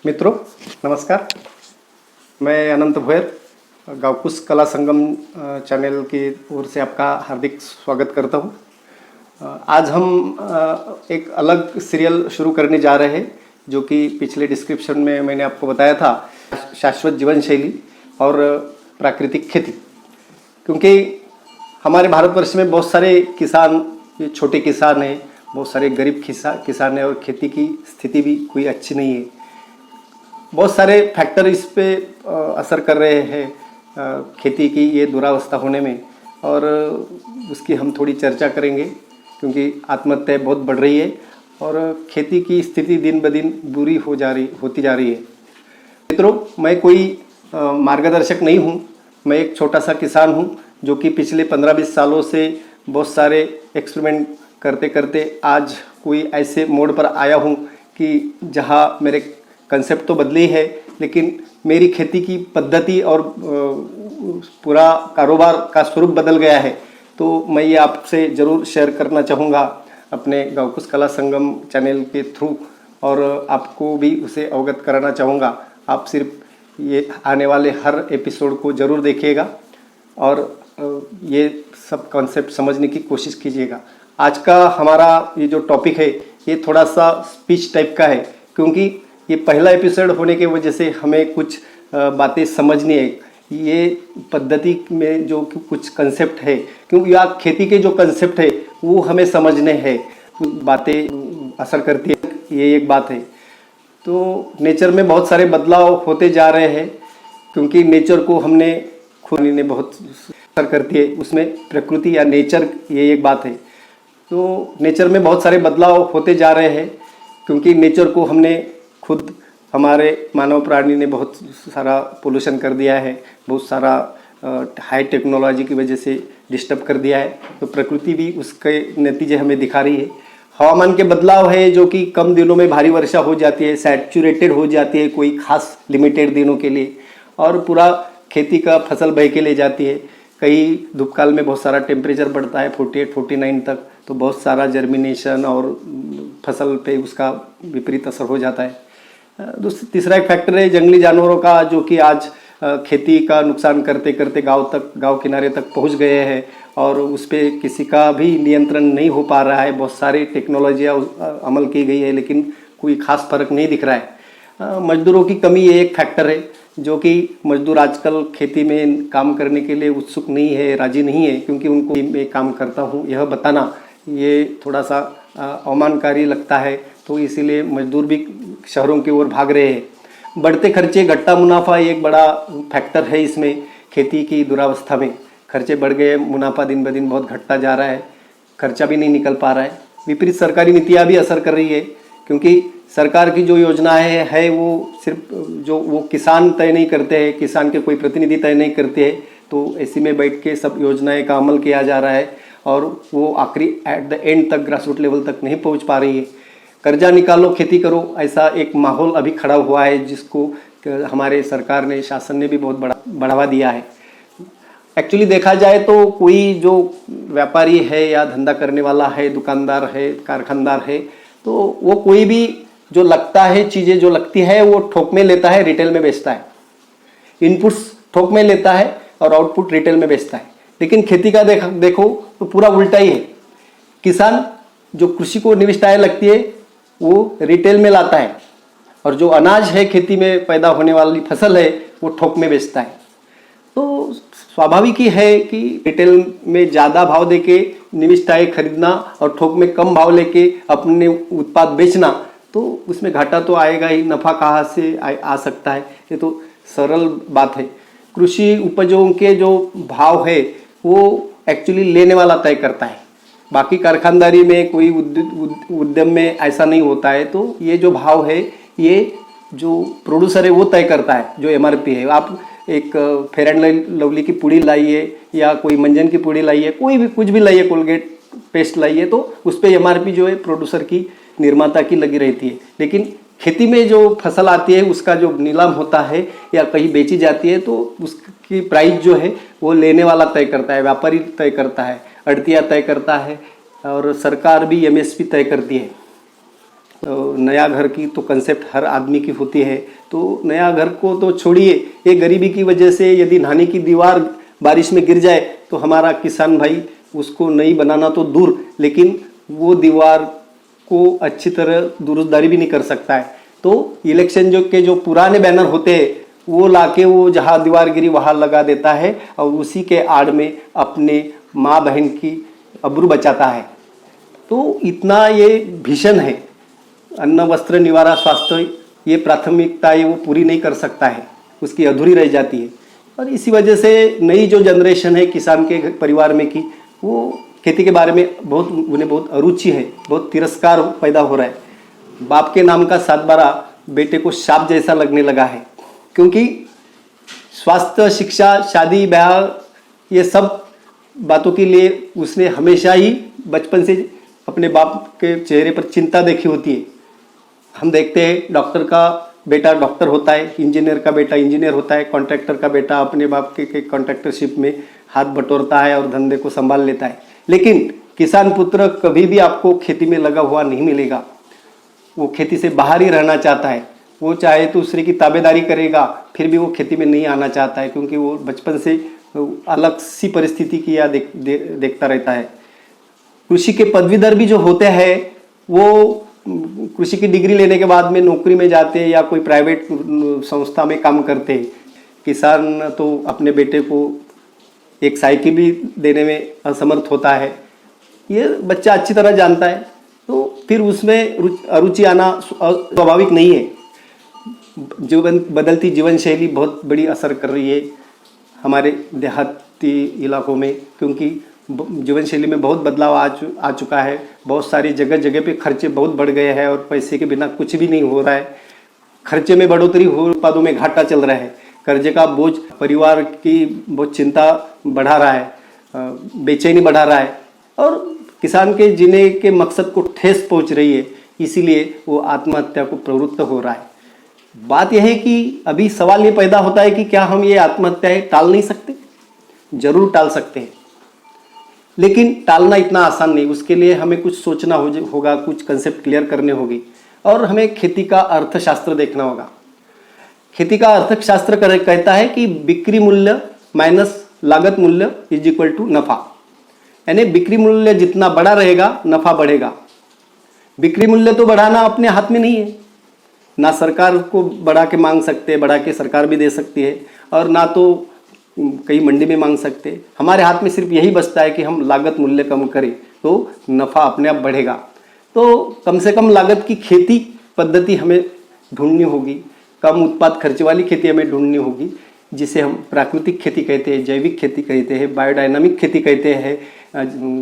मित्रों नमस्कार। मैं अनंत भोयर गावकुश कला संगम चैनल की ओर से आपका हार्दिक स्वागत करता हूं। आज हम एक अलग सीरियल शुरू करने जा रहे हैं, जो कि पिछले डिस्क्रिप्शन में मैंने आपको बताया था, शाश्वत जीवन शैली और प्राकृतिक खेती। क्योंकि हमारे भारतवर्ष में बहुत सारे किसान, छोटे किसान हैं, बहुत सारे गरीब किसान हैं और खेती की स्थिति भी कोई अच्छी नहीं है। बहुत सारे फैक्टर इस पे असर कर रहे हैं खेती की ये दुरावस्था होने में, और उसकी हम थोड़ी चर्चा करेंगे। क्योंकि आत्महत्या बहुत बढ़ रही है और खेती की स्थिति दिन ब दिन बुरी होती जा रही है। मित्रों, मैं कोई मार्गदर्शक नहीं हूँ। मैं एक छोटा सा किसान हूँ जो कि पिछले 15-20 सालों से बहुत सारे एक्सपेरिमेंट करते करते आज कोई ऐसे मोड़ पर आया हूँ कि जहाँ मेरे कंसेप्ट तो बदली है, लेकिन मेरी खेती की पद्धति और पूरा कारोबार का स्वरूप बदल गया है। तो मैं ये आपसे ज़रूर शेयर करना चाहूँगा अपने गावकुश कला संगम चैनल के थ्रू, और आपको भी उसे अवगत कराना चाहूँगा। आप सिर्फ ये आने वाले हर एपिसोड को ज़रूर देखिएगा और ये सब कॉन्सेप्ट समझने की कोशिश कीजिएगा। आज का हमारा ये जो टॉपिक है ये थोड़ा सा स्पीच टाइप का है, क्योंकि ये पहला एपिसोड होने की वजह से हमें कुछ बातें समझनी है। ये पद्धति में जो कुछ कंसेप्ट है, क्योंकि या खेती के जो कंसेप्ट है वो हमें समझने हैं, बातें असर करती है, ये एक बात है। तो नेचर में बहुत सारे बदलाव होते जा रहे हैं, क्योंकि नेचर को हमने खुद ने बहुत असर करती है, उसमें प्रकृति या नेचर, ये एक बात है। तो नेचर में बहुत सारे बदलाव होते जा रहे हैं, क्योंकि नेचर को हमने खुद, हमारे मानव प्राणी ने बहुत सारा पोल्यूशन कर दिया है, बहुत सारा हाई टेक्नोलॉजी की वजह से डिस्टर्ब कर दिया है। तो प्रकृति भी उसके नतीजे हमें दिखा रही है। हवामान के बदलाव है, जो कि कम दिनों में भारी वर्षा हो जाती है, सैचुरेटेड हो जाती है कोई खास लिमिटेड दिनों के लिए, और पूरा खेती का फसल बह के ले जाती है। कई धूपकाल में बहुत सारा टेम्परेचर बढ़ता है 48-49 तक, तो बहुत सारा जर्मिनेशन और फसल पे उसका विपरीत असर हो जाता है। तीसरा एक फैक्टर है जंगली जानवरों का, जो कि आज खेती का नुकसान करते करते गांव किनारे तक पहुंच गए हैं, और उस पर किसी का भी नियंत्रण नहीं हो पा रहा है। बहुत सारी टेक्नोलॉजियाँ अमल की गई है, लेकिन कोई खास फर्क नहीं दिख रहा है। मजदूरों की कमी ये एक फैक्टर है, जो कि मजदूर आजकल खेती में काम करने के लिए उत्सुक नहीं है, राजी नहीं है, क्योंकि उनको मैं काम करता हूँ यह बताना ये थोड़ा सा अवमानकारी लगता है। तो इसीलिए मजदूर भी शहरों की ओर भाग रहे हैं। बढ़ते खर्चे, घटता मुनाफा एक बड़ा फैक्टर है इसमें। खेती की दुरावस्था में खर्चे बढ़ गए, मुनाफा दिन ब दिन बहुत घटता जा रहा है, खर्चा भी नहीं निकल पा रहा है। विपरीत सरकारी नीतियाँ भी असर कर रही है, क्योंकि सरकार की जो योजनाएं है वो सिर्फ जो वो किसान तय नहीं करते हैं, किसान के कोई प्रतिनिधि तय नहीं करते हैं। तो ऐसी में बैठ के सब योजनाएं का अमल किया जा रहा है, और वो आखिरी एट द एंड तक ग्रासरूट लेवल तक नहीं पहुंच पा रही है। कर्जा निकालो, खेती करो, ऐसा एक माहौल अभी खड़ा हुआ है, जिसको हमारे सरकार ने, शासन ने भी बहुत बढ़ावा दिया है। एक्चुअली देखा जाए तो कोई जो व्यापारी है या धंधा करने वाला है, दुकानदार है, कारखानदार है, तो वो कोई भी जो लगता है, चीज़ें जो लगती है वो थोक में लेता है, रिटेल में बेचता है। इनपुट्स थोक में लेता है और आउटपुट रिटेल में बेचता है। लेकिन खेती का देखो तो पूरा उल्टा ही है। किसान जो कृषि को निविष्ट आय लगती है वो रिटेल में लाता है, और जो अनाज है, खेती में पैदा होने वाली फसल है, वो थोक में बेचता है। तो स्वाभाविक ही है कि रिटेल में ज़्यादा भाव देके निविष्ट आय खरीदना और थोक में कम भाव लेके अपने उत्पाद बेचना, तो उसमें घाटा तो आएगा ही, नफ़ा कहाँ से आ सकता है? ये तो सरल बात है। कृषि उपजों के जो भाव है वो एक्चुअली लेने वाला तय करता है। बाकी कारखानदारी में, कोई उद्यम में ऐसा नहीं होता है। तो ये जो भाव है, ये जो प्रोड्यूसर है वो तय करता है, जो एमआरपी है। आप एक फेयर एंड लवली की पुड़ी लाइए या कोई मंजन की पुड़ी लाइए, कोई भी कुछ भी लाइए, कोलगेट पेस्ट लाइए, तो उस पर एमआरपी जो है प्रोड्यूसर की, निर्माता की लगी रहती है। लेकिन खेती में जो फसल आती है उसका जो नीलाम होता है या कहीं बेची जाती है, तो उसकी प्राइस जो है वो लेने वाला तय करता है, व्यापारी तय करता है, अड़तिया तय करता है, और सरकार भी एमएसपी तय करती है। नया घर की तो कंसेप्ट हर आदमी की होती है। तो नया घर को तो छोड़िए, ये गरीबी की वजह से यदि नहाने की दीवार बारिश में गिर जाए तो हमारा किसान भाई उसको नहीं बनाना तो दूर, लेकिन वो दीवार को अच्छी तरह दुरुस्तदारी भी नहीं कर सकता है। तो इलेक्शन जो पुराने बैनर होते हैं वो लाके वो जहाँ दीवार गिरी वहाँ लगा देता है और उसी के आड़ में अपने माँ बहन की आबरू बचाता है। तो इतना ये भीषण है। अन्न वस्त्र निवारा स्वास्थ्य ये प्राथमिकताएं वो पूरी नहीं कर सकता है, उसकी अधूरी रह जाती है। और इसी वजह से नई जो जनरेशन है किसान के परिवार में की, वो खेती के बारे में उन्हें बहुत अरुचि है, बहुत तिरस्कार पैदा हो रहा है। बाप के नाम का 7/12 बेटे को शाप जैसा लगने लगा है, क्योंकि स्वास्थ्य, शिक्षा, शादी ब्याह ये सब बातों के लिए उसने हमेशा ही बचपन से अपने बाप के चेहरे पर चिंता देखी होती है। हम देखते हैं डॉक्टर का बेटा डॉक्टर होता है, इंजीनियर का बेटा इंजीनियर होता है, कॉन्ट्रैक्टर का बेटा अपने बाप के कॉन्ट्रैक्टरशिप में हाथ बटोरता है और धंधे को संभाल लेता है। लेकिन किसान पुत्र कभी भी आपको खेती में लगा हुआ नहीं मिलेगा। वो खेती से बाहर ही रहना चाहता है। वो चाहे तो दूसरे की ताबेदारी करेगा, फिर भी वो खेती में नहीं आना चाहता है, क्योंकि वो बचपन से अलग सी परिस्थिति की या देखता रहता है। कृषि के पदवीधर भी जो होते हैं वो कृषि की डिग्री लेने के बाद में नौकरी में जाते हैं या कोई प्राइवेट संस्था में काम करते हैं। किसान तो अपने बेटे को एक साइकिल भी देने में असमर्थ होता है, ये बच्चा अच्छी तरह जानता है। तो फिर उसमें अरुचि आना स्वाभाविक नहीं है। बदलती जीवन शैली बहुत बड़ी असर कर रही है हमारे देहाती इलाकों में, क्योंकि जीवन शैली में बहुत बदलाव आ चुका है। बहुत सारी जगह जगह पे खर्चे बहुत बढ़ गए हैं और पैसे के बिना कुछ भी नहीं हो रहा है। खर्चे में बढ़ोतरी हो, उत्पादों में घाटा चल रहा है। कर्जे का बोझ परिवार की बहुत चिंता बढ़ा रहा है, बेचैनी बढ़ा रहा है और किसान के जीने के मकसद को ठेस पहुंच रही है। इसीलिए वो आत्महत्या को प्रवृत्त हो रहा है। बात यह है कि अभी सवाल ये पैदा होता है कि क्या हम ये आत्महत्याएं टाल नहीं सकते? जरूर टाल सकते हैं, लेकिन टालना इतना आसान नहीं। उसके लिए हमें कुछ सोचना होगा, कुछ कंसेप्ट क्लियर करने होगी और हमें खेती का अर्थशास्त्र देखना होगा। खेती का अर्थशास्त्र कहता है कि बिक्री मूल्य माइनस लागत मूल्य इज इक्वल टू नफा। यानी बिक्री मूल्य जितना बड़ा रहेगा नफा बढ़ेगा। बिक्री मूल्य तो बढ़ाना अपने हाथ में नहीं है, ना सरकार को बढ़ा के मांग सकते हैं, बढ़ा के सरकार भी दे सकती है, और ना तो कहीं मंडी में मांग सकते हैं। हमारे हाथ में सिर्फ यही बचता है कि हम लागत मूल्य कम करें तो नफा अपने आप बढ़ेगा। तो कम से कम लागत की खेती पद्धति हमें ढूंढनी होगी, कम उत्पाद खर्च वाली खेती हमें ढूंढनी होगी, जिसे हम प्राकृतिक खेती कहते हैं, जैविक खेती कहते हैं, बायोडायनामिक खेती कहते हैं,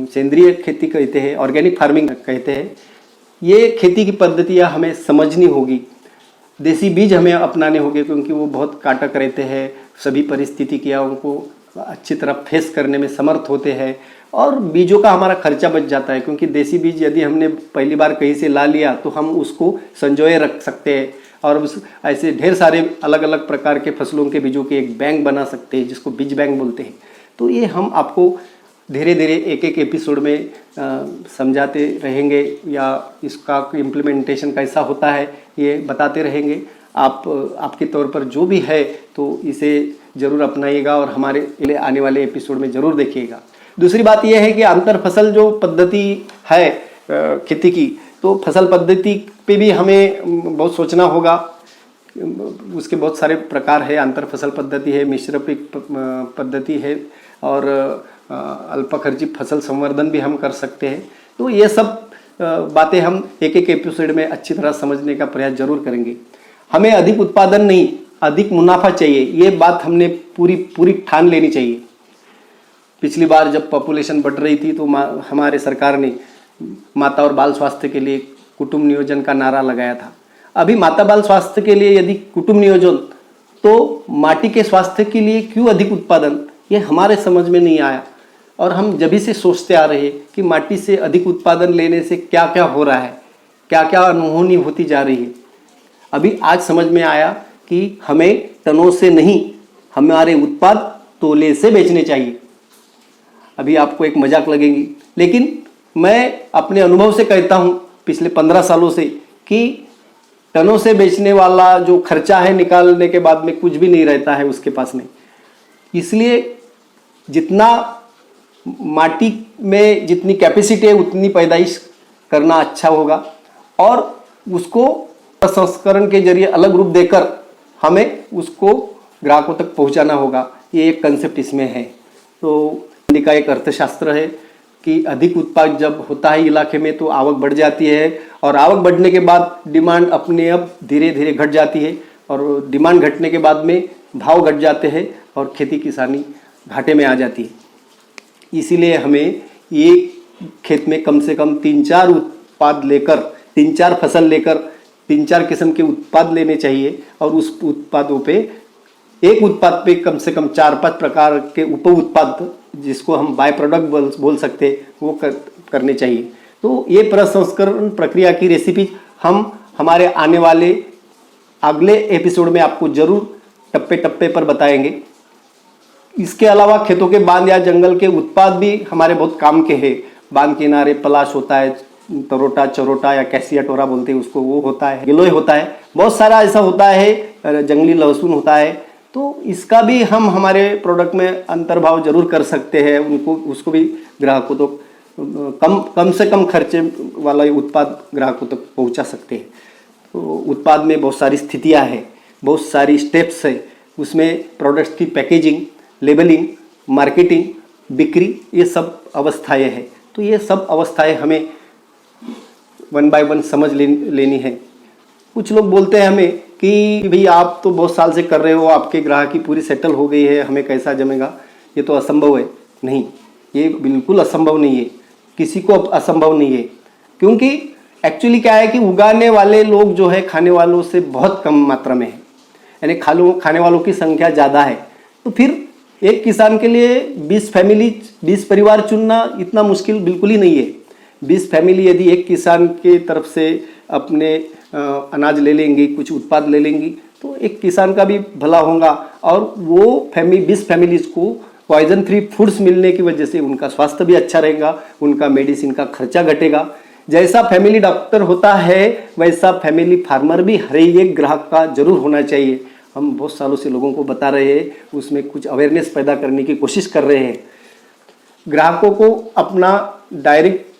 सेंद्रीय खेती कहते हैं, ऑर्गेनिक फार्मिंग कहते हैं। ये खेती की पद्धतियाँ हमें समझनी होगी। देसी बीज हमें अपनाने होंगे, क्योंकि वो बहुत काटक रहते हैं, सभी परिस्थितियों को अच्छी तरह फेस करने में समर्थ होते हैं और बीजों का हमारा खर्चा बच जाता है। क्योंकि देसी बीज यदि हमने पहली बार कहीं से ला लिया तो हम उसको संजोए रख सकते हैं और उस ऐसे ढेर सारे अलग अलग प्रकार के फसलों के बीजों के एक बैंक बना सकते हैं, जिसको बीज बैंक बोलते हैं। तो ये हम आपको धीरे धीरे एक एक एपिसोड में समझाते रहेंगे या इसका इम्प्लीमेंटेशन कैसा होता है ये बताते रहेंगे। आपके तौर पर जो भी है तो इसे ज़रूर अपनाइएगा और हमारे आने वाले एपिसोड में ज़रूर देखिएगा। दूसरी बात यह है कि अंतर फसल जो पद्धति है खेती की, तो फसल पद्धति पे भी हमें बहुत सोचना होगा। उसके बहुत सारे प्रकार है। अंतर फसल पद्धति है, मिश्र पद्धति है और अल्प खर्ची फसल संवर्धन भी हम कर सकते हैं। तो ये सब बातें हम एक एक एपिसोड में अच्छी तरह समझने का प्रयास जरूर करेंगे। हमें अधिक उत्पादन नहीं, अधिक मुनाफा चाहिए, ये बात हमने पूरी ठान लेनी चाहिए। पिछली बार जब पॉपुलेशन बढ़ रही थी तो हमारे सरकार ने माता और बाल स्वास्थ्य के लिए कुटुंब नियोजन का नारा लगाया था। अभी माता बाल स्वास्थ्य के लिए यदि कुटुंब नियोजन, तो माटी के स्वास्थ्य के लिए क्यों अधिक उत्पादन, ये हमारे समझ में नहीं आया। और हम जब से सोचते आ रहे हैं कि माटी से अधिक उत्पादन लेने से क्या क्या हो रहा है, क्या क्या अनहोनी होती जा रही है। अभी आज समझ में आया कि हमें टनों से नहीं, हमारे उत्पाद तोले से बेचने चाहिए। अभी आपको एक मजाक लगेगी, लेकिन मैं अपने अनुभव से कहता हूँ पिछले 15 सालों से कि टनों से बेचने वाला जो खर्चा है निकालने के बाद में कुछ भी नहीं रहता है उसके पास में। इसलिए जितना माटी में जितनी कैपेसिटी है उतनी पैदाइश करना अच्छा होगा और उसको प्रसंस्करण के जरिए अलग रूप देकर हमें उसको ग्राहकों तक पहुंचाना होगा। ये एक कंसेप्ट इसमें है। तो मंडी का एक अर्थशास्त्र है कि अधिक उत्पाद जब होता है इलाके में तो आवक बढ़ जाती है और आवक बढ़ने के बाद डिमांड अपने आप धीरे धीरे घट जाती है और डिमांड घटने के बाद में भाव घट जाते हैं और खेती किसानी घाटे में आ जाती है। इसीलिए हमें एक खेत में कम से कम 3-4 उत्पाद लेकर 3-4 फसल लेकर 3-4 किस्म के उत्पाद लेने चाहिए और उस उत्पादों पे एक उत्पाद पे कम से कम 4-5 प्रकार के उप उत्पाद जिसको हम बाय प्रोडक्ट बोल सकते हैं वो करने चाहिए। तो ये प्रसंस्करण प्रक्रिया की रेसिपी हम हमारे आने वाले अगले एपिसोड में आपको जरूर टप्पे टप्पे पर बताएंगे। इसके अलावा खेतों के बांध या जंगल के उत्पाद भी हमारे बहुत काम के हैं। बांध किनारे पलाश होता है, तरोटा चरोटा या कैसिया टोरा बोलते हैं उसको, वो होता है, गिलोय होता है, बहुत सारा ऐसा होता है, जंगली लहसुन होता है। तो इसका भी हम हमारे प्रोडक्ट में अंतर्भाव जरूर कर सकते हैं। उसको भी ग्राहकों तो कम से कम खर्चे वाला उत्पाद ग्राहकों तक पहुंचा सकते हैं। तो उत्पाद में बहुत सारी स्थितियां हैं, बहुत सारी स्टेप्स है। उसमें प्रोडक्ट्स की पैकेजिंग, लेबलिंग, मार्केटिंग, बिक्री, ये सब अवस्थाएं हैं। तो ये सब अवस्थाएं हमें 1 बाय 1 समझ लेनी है। कुछ लोग बोलते हैं हमें कि भाई आप तो बहुत साल से कर रहे हो, आपके ग्राहकी पूरी सेटल हो गई है, हमें कैसा जमेगा, ये तो असंभव है। नहीं, ये बिल्कुल असंभव नहीं है, किसी को असंभव नहीं है। क्योंकि एक्चुअली क्या है कि उगाने वाले लोग जो है खाने वालों से बहुत कम मात्रा में है, यानी खाने वालों की संख्या ज़्यादा है। तो फिर एक किसान के लिए 20 परिवार चुनना इतना मुश्किल बिल्कुल ही नहीं है। 20 फैमिली यदि एक किसान के तरफ से अपने अनाज ले लेंगी, कुछ उत्पाद ले लेंगी, तो एक किसान का भी भला होगा और वो 20 फैमिलीज को पॉइजन फ्री फूड्स मिलने की वजह से उनका स्वास्थ्य भी अच्छा रहेगा, उनका मेडिसिन का खर्चा घटेगा। जैसा फैमिली डॉक्टर होता है वैसा फैमिली फार्मर भी हर एक ग्राहक का जरूर होना चाहिए। हम बहुत सालों से लोगों को बता रहे हैं, उसमें कुछ अवेयरनेस पैदा करने की कोशिश कर रहे हैं। ग्राहकों को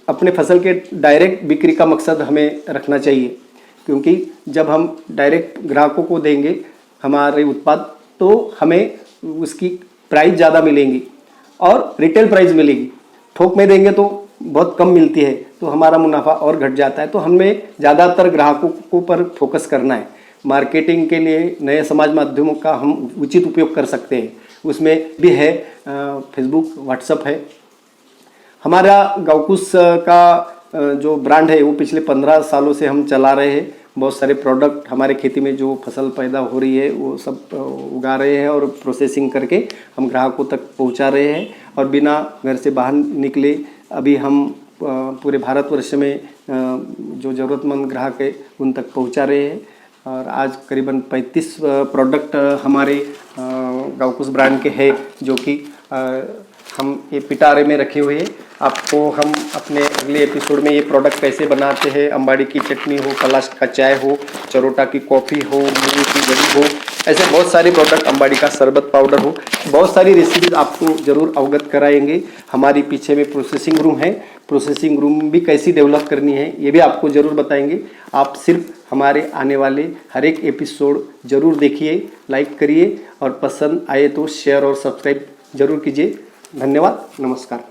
अपने फसल के डायरेक्ट बिक्री का मकसद हमें रखना चाहिए, क्योंकि जब हम डायरेक्ट ग्राहकों को देंगे हमारे उत्पाद तो हमें उसकी प्राइस ज़्यादा मिलेंगी और रिटेल प्राइस मिलेगी। थोक में देंगे तो बहुत कम मिलती है, तो हमारा मुनाफा और घट जाता है। तो हमें ज़्यादातर ग्राहकों पर फोकस करना है। मार्केटिंग के लिए नए समाज माध्यमों का हम उचित उपयोग कर सकते हैं। उसमें भी है फेसबुक, व्हाट्सएप है। हमारा गावकुश का जो ब्रांड है वो पिछले 15 सालों से हम चला रहे हैं। बहुत सारे प्रोडक्ट हमारे खेती में जो फसल पैदा हो रही है वो सब उगा रहे हैं और प्रोसेसिंग करके हम ग्राहकों तक पहुंचा रहे हैं और बिना घर से बाहर निकले अभी हम पूरे भारतवर्ष में जो ज़रूरतमंद ग्राहक है उन तक पहुंचा रहे हैं। और आज करीबन 35 प्रोडक्ट हमारे गावकुश ब्रांड के हैं, जो कि हम ये पिटारे में रखे हुए हैं। आपको हम अपने अगले एपिसोड में ये प्रोडक्ट कैसे बनाते हैं, अंबाड़ी की चटनी हो, पलाश का चाय हो, चरोटा की कॉफ़ी हो, मूंग की गरी हो, ऐसे बहुत सारे प्रोडक्ट, अंबाड़ी का शरबत पाउडर हो, बहुत सारी रेसिपीज आपको ज़रूर अवगत कराएंगे। हमारी पीछे में प्रोसेसिंग रूम है, प्रोसेसिंग रूम भी कैसी डेवलप करनी है ये भी आपको ज़रूर बताएंगे। आप सिर्फ हमारे आने वाले हर एक एपिसोड ज़रूर देखिए, लाइक करिए और पसंद आए तो शेयर और सब्सक्राइब जरूर कीजिए। धन्यवाद, नमस्कार।